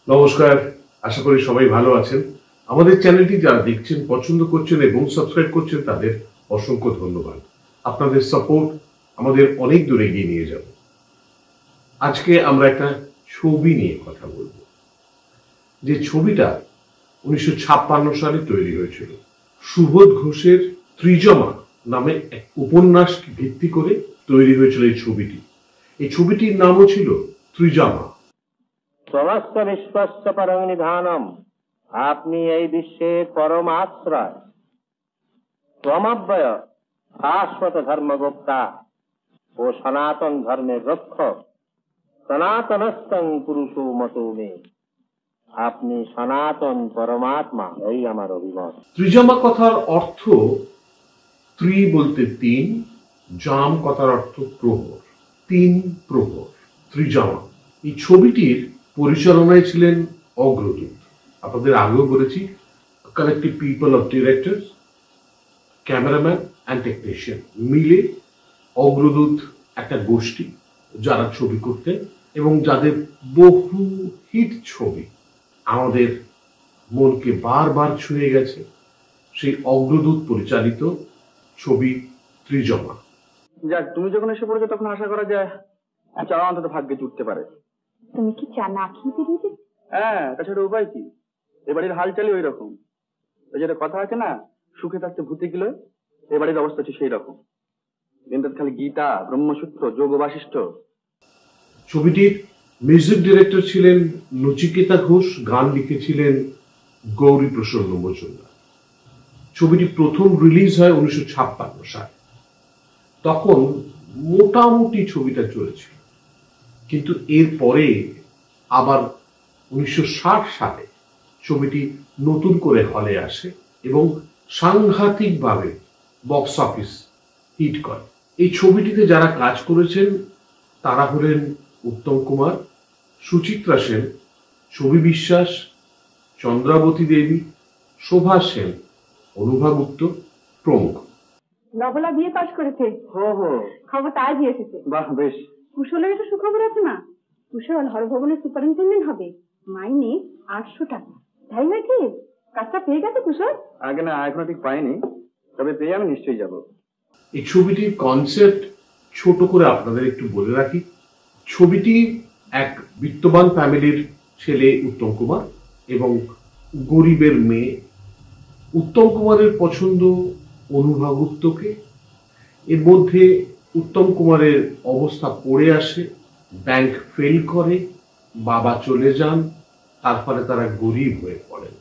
নমস্কার, আশা করি সবাই ভালো আছেন। আমাদের চ্যানেলটি যারা দেখছেন, পছন্দ করছেন এবং সাবস্ক্রাইব করছেন তাদের অসংখ্য ধন্যবাদ। আপনাদের সাপোর্ট আমাদের অনেক দূরে এগিয়ে নিয়ে যাবে। আজকে আমরা একটা ছবি নিয়ে কথা বলবো, যে ছবিটা 1956 সালে তৈরি হয়েছিল। সুবোধ ঘোষের ত্রিজমা নামে এক উপন্যাসকে ভিত্তি করে তৈরি হয়েছিল এই ছবিটি। এই ছবিটির নামও ছিল ত্রিজমা। সমস্ত বিশ্বস্য পরম নিধানম, আপনি এই বিশ্বের পরম আশ্রয়। ত্বমব্যয় শাশ্বত ধর্মগুপ্তা ও সনাতন ধর্মের রক্ষক। সনাতনস্তং পুরুষো মতো মে, আপনি সনাতন পরমাত্মা, এই আমার অভিমত। ত্রিজমা কথার অর্থ, ত্রি বলতে তিন, জাম কথার অর্থ প্রহর, তিন প্রহর, ত্রিজমা। এই ছবিটির পরিচালনায় ছিলেন অগ্রদূত। আপনাদের আগেও বলেছি, collective people of directors, cameraman and technician মিলে অগ্রদূত একটা গোষ্ঠী, যারা ছবি করতেন এবং যাদের বহু হিট ছবি আমাদের মনকে বারবার ছুঁয়ে গেছে। সেই অগ্রদূত পরিচালিত ছবি ত্রিজমা। যাক, তুমি যখন এসে পড়েছো তখন আশা করা যায় চাওয়া অন্তত ভাগ্যে জুটতে পারে। তুমি কি চা না খেয়ে বেরিয়ে? হ্যাঁ, তাছাড়া উপায় কি? এ বাড়ির হালচালই ওই রকম। ওই যেটা কথা আছে না, সুখে থাকতে ভূতে গেল, এ বাড়ির অবস্থা হচ্ছে সেই রকম। কিন্তু খালি গীতা, ব্রহ্মসূত্র, যোগ বাশিষ্ঠ। ছবিটির মিউজিক ডিরেক্টর ছিলেন নচিকেতা ঘোষ, গান লিখেছিলেন গৌরী প্রসন্ন মজুমদার। ছবিটি প্রথম রিলিজ হয় 1956 সালে। তখন মোটামুটি ছবিটা চলেছিল, কিন্তু এরপরে আবার 1960 সালে ছবিটি নতুন করে হলে আসে এবং সাংঘাতিকভাবে বক্স অফিস হিট করে। এই ছবিটিতে যারা কাজ করেছেন তারা হলেন উত্তম কুমার, সুচিত্রা সেন, ছবি বিশ্বাস, চন্দ্রাবতী দেবী, শোভা সেন, অনুভা গুপ্ত প্রমুখ। নবলা বিয়ে পাশ করেছে। খবরটা আজই এসেছে। বাহ, বেশ। কুশলের একটা সুখবর আছে না। কুশল হরভবনের সুপারিনটেন্ডেন্ট হবে, মাইনে 800 টাকা। তাই নাকি? কাজটা পেয়ে গেছে কুশল? আগে না, এখনো ঠিক পাইনি, তবে পেয়ে আমি নিশ্চয়ই যাব। এই ছবিটির কনসেপ্ট ছোট করে আপনাদের একটু বলে রাখি। ছবিটি এক বিত্তবান ফ্যামিলির ছেলে উত্তম কুমার এবং গরিবের মেয়ে। উত্তম কুমারের পছন্দ অনুভা গুপ্তকে। এর মধ্যে উত্তম কুমারের অবস্থা পড়ে আসে, ব্যাংক ফেল করে, বাবা চলে যান, তারপরে তারা গরিব হয়ে পড়েন।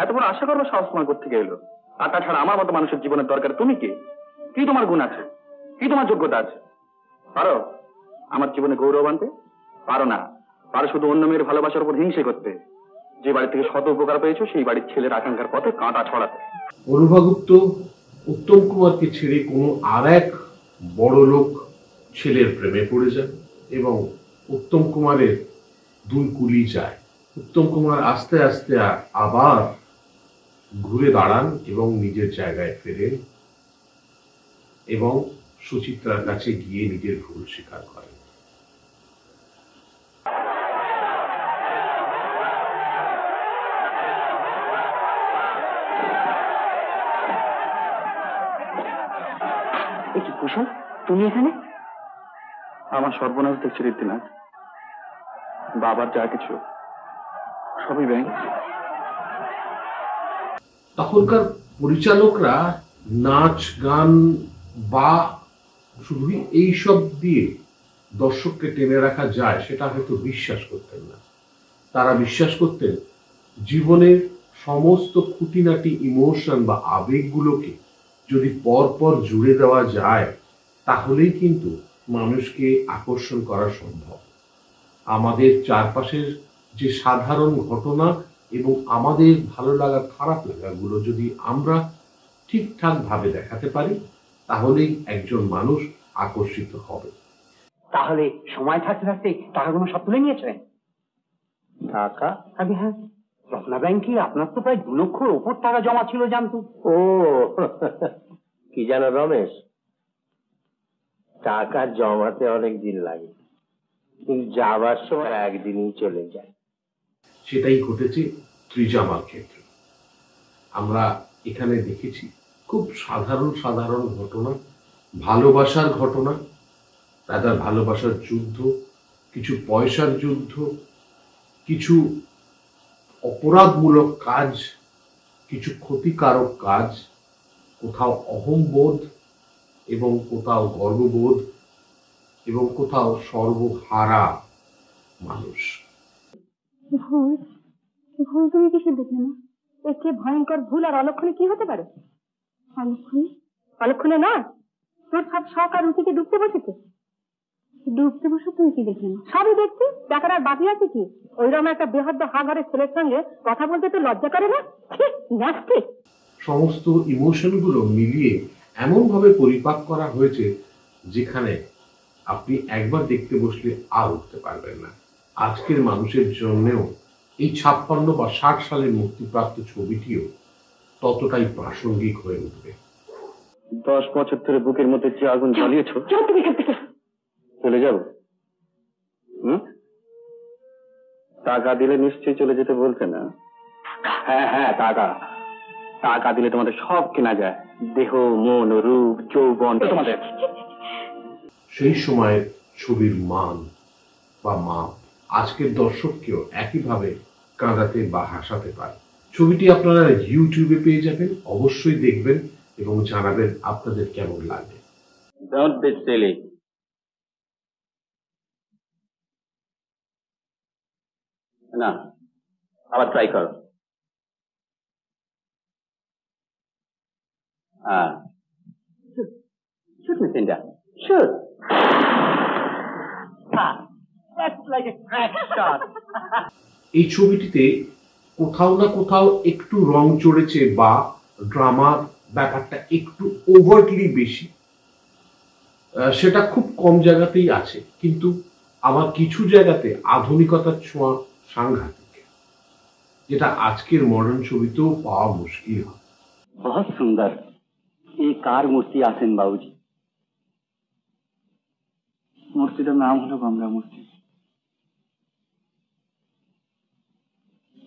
এত বড় আশা করবো সাহস তোমার কোত্থেকে এলো? আর তাছাড়া আমার মতো মানুষের জীবনের দরকার তুমি কে? কি তোমার গুণ আছে? কি তোমার যোগ্যতা আছে? পারো আমার জীবনে গৌরব আনতে? পারো না। পারো শুধু অন্য মেয়ের ভালোবাসার উপর হিংসে করতে। যে বাড়ি থেকে শত উপকার পেয়েছো সেই বাড়ির ছেলের আকাঙ্ক্ষার পথে কাঁটা ছড়াতে। অনুভা গুপ্ত উত্তম কুমারকে ছেড়ে কোনো আর এক বড় লোক ছেলের প্রেমে পড়ে যায় এবং উত্তম কুমারের দুই কুলি যায়। উত্তম কুমার আস্তে আস্তে আবার ঘুরে দাঁড়ান এবং নিজের জায়গায় ফেরেন এবং সুচিত্রার কাছে গিয়ে নিজের ভুল স্বীকার করেন। কুশল, তুমি এখানে? আমার সর্বনাশ দেখছি রীতিনাথ। বাবার যা কিছু সবই ব্যাংক। তখনকার পরিচালকরা নাচ গান বা শুধু এইসব দিয়ে দর্শককে টেনে রাখা যায় সেটা হয়তো বিশ্বাস করতেন না। তারা বিশ্বাস করতেন জীবনের সমস্ত খুঁটিনাটি ইমোশন বা আবেগগুলোকে যদি পরপর জুড়ে দেওয়া যায় তাহলেই কিন্তু মানুষকে আকর্ষণ করা সম্ভব। আমাদের চারপাশের যে সাধারণ ঘটনা এবং আমাদের ভালো লাগা খারাপ লাগাগুলো যদি আমরা ঠিকঠাক ভাবে দেখাতে পারি তাহলেই একজন মানুষ আকর্ষিত হবে। তাহলে সময় থাকতে থাকতে টাকাগুলো সব তুলে নিয়েছেন? টাকা? আগে হ্যাঁ, রত্না ব্যাংকে আপনার তো প্রায় 2 লক্ষর ওপর টাকা জমা ছিল জানতো। ও কি জানো রমেশ, টাকা জমাতে অনেক দিন লাগে, কিন্তু যাবার সময় একদিনই চলে যায়। সেটাই ঘটেছে ত্রিজামার ক্ষেত্রে। আমরা এখানে দেখেছি খুব সাধারণ সাধারণ ঘটনা, ভালোবাসার ঘটনা, তাদের ভালোবাসার যুদ্ধ, কিছু পয়সার যুদ্ধ, কিছু অপরাধমূলক কাজ, কিছু ক্ষতিকারক কাজ, কোথাও অহংবোধ এবং কোথাও গর্ববোধ এবং কোথাও সর্বহারা মানুষ। ভুল ভুল তুমি কিসে দেখলে না? এর চেয়ে ভয়ঙ্কর ভুল আর অলক্ষণে কি হতে পারে? অলক্ষণে অলক্ষণে না, তোর সব শখ আর রুচিকে ডুবতে বসেছে। ডুবতে বসে তুমি কি দেখলে না? সবই দেখছি, দেখার আর বাকি আছে কি? ওইরকম একটা বেহদ্দ হা ঘরের ছেলের সঙ্গে কথা বলতে তো লজ্জা করে না? নাস্তি। সমস্ত ইমোশনগুলো মিলিয়ে এমন ভাবে পরিপাক করা হয়েছে যেখানে আপনি একবার দেখতে বসলে আর উঠতে পারবেন না। আজকের মানুষের জন্যেও এই 56 বা 60 সালে মুক্তিপ্রাপ্ত ছবিটিও ততটাই প্রাসঙ্গিক হয়ে উঠবে। 10 বছর ধরে বুকের মধ্যে যে আগুন জ্বালিয়েছ, চলে যাবো? টাকা দিলে নিশ্চয়ই চলে যেতে বলতে না? হ্যাঁ হ্যাঁ, টাকা টাকা দিলে তোমাদের সব কেনা যায়, দেহ, মন, রূপ, যৌবন তোমাদের। সেই সময়ের ছবির মান বা মাপ আজকের দর্শককেও একইভাবে কাঁদাতে বা হাসাতে পারে। ছবিটি আপনারা ইউটিউবে পেয়ে যাবেন, অবশ্যই দেখবেন এবং জানাবেন আপনাদের কেমন লাগে। Don't be silly. না, আবার ট্রাই করো। হ্যাঁ, shoot, Miss India. Shoot. That's like a crack shot. এই ছবিটিতে কোথাও না কোথাও একটু রং চড়েছে বা ড্রামার ব্যাপারটা একটু ওভারটলি বেশি, সেটা খুব কম জায়গাতেই আছে, কিন্তু আবার কিছু জায়গাতে আধুনিকতার ছোঁয়া সাংঘাতিক, যেটা আজকের মডার্ন ছবিতেও পাওয়া মুশকিল হয়। बहुत सुंदर। ये कार मूर्ति आसेन बाबूजी? মূর্তিটার নাম হলো গঙ্গা মূর্তি।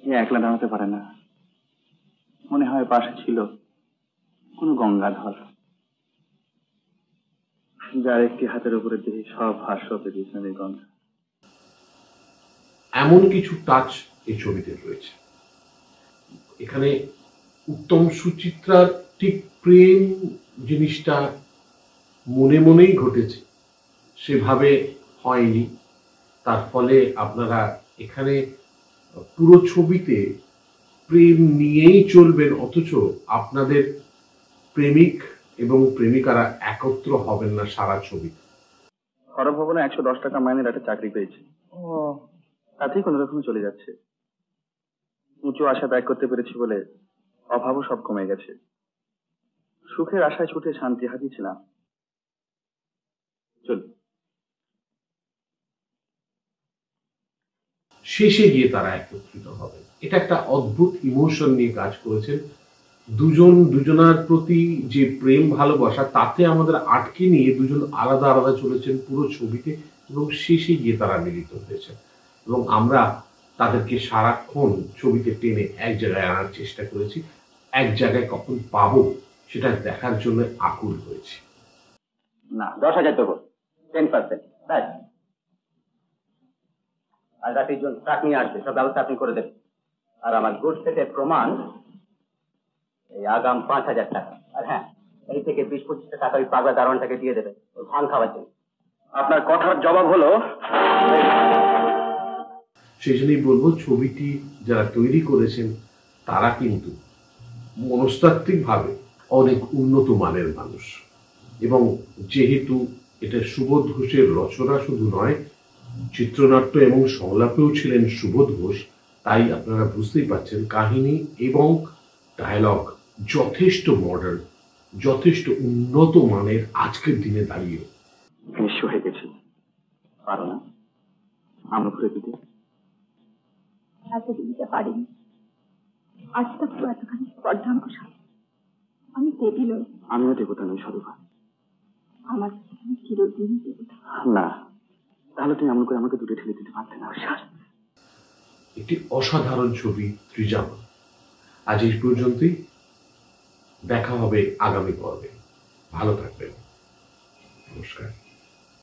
এ একলা দাঁড়াতে পারে না, মনে হয় পাশে ছিল কোনো গঙ্গাধর, যার একটি হাতের উপরে দিয়ে সব হাস্য পেয়েছেন এই গঙ্গা। এমন কিছু টাচ এই ছবিতে রয়েছে। এখানে উত্তম সুচিত্রার ঠিক প্রেম জিনিসটা মনে মনেই ঘটেছে, সেভাবে হয়নি। তার ফলে আপনারা এখানে পুরো ছবিতে প্রেম নিয়েই চলবেন, অথচ আপনাদের প্রেমিক এবং প্রেমিকারা একত্র হবেন না সারা ছবি। হরভবনে 110 টাকা মাইনের একটা চাকরি পেয়েছি, তাতেই কোন রকমে চলে যাচ্ছে। উঁচু আশা ত্যাগ করতে পেরেছি বলে অভাবও সব কমে গেছে। সুখের আশায় ছুটে শান্তি হারিয়েছিলাম। চল। শেষে গিয়ে তারা একত্রিত হবে, এটা একটা অদ্ভুত ইমোশন নিয়ে কাজ করেছেন। দুজন দুজনার প্রতি যে প্রেম ভালোবাসা, তাতে আমাদের আটকে নিয়ে দুজন আলাদা আলাদা চলেছেন পুরো ছবিতে, এবং শেষে গিয়ে তারা মিলিত হয়েছে এবং আমরা তাদেরকে সারাক্ষণ ছবিতে টেনে এক জায়গায় আনার চেষ্টা করেছি। এক জায়গায় কখন পাবো সেটা দেখার জন্য আকুল হয়েছে। না, 10,000 দেবো, 10%। আজ রাতের জন্য ট্রাক নিয়ে আসবে, সব ব্যবস্থা আপনি করে দেবেন। আর আমার গুড সেটের প্রমাণ এই আগাম 5,000 টাকা। আর হ্যাঁ, এই থেকে 20-25 টাকা ওই পাগলা দারোয়ানটাকে দিয়ে দেবেন ওই ধান খাওয়ার জন্য। আপনার কথার জবাব হলো, সেই জন্যই বলবো, ছবিটি যারা তৈরি করেছেন তারা কিন্তু মনস্তাত্ত্বিক ভাবে অনেক উন্নত মানের মানুষ, এবং যেহেতু এটা সুবোধ ঘোষের রচনা শুধু নয়, চিত্রনাট্য এবং সংলাপেও ছিলেন সুবোধ ঘোষ, তাই আপনারা বুঝতেই পারছেন কাহিনী এবং ডায়লগ যথেষ্ট মডার্ন, যথেষ্ট উন্নত মানের আজকের দিনে দাঁড়িয়ে। নিঃস্ব হয়ে গেছি, পারো না আমরা ঘুরে দিতে? এত দিতে পারিনি, আজ তো পুরো এতখানি স্পর্ধাঙ্ক সাথে আমি দেবী নই। আমিও দেবতা নই সরুভা। আমার কাছে আমি চিরদিন দেবতা। না, তাহলে তুমি এমন করে আমাকে দূরে ঠেলে দিতে পারতে না। একটি অসাধারণ ছবি ত্রিজামা। আজ এই পর্যন্তই, দেখা হবে আগামী পর্বে। ভালো থাকবেন, নমস্কার।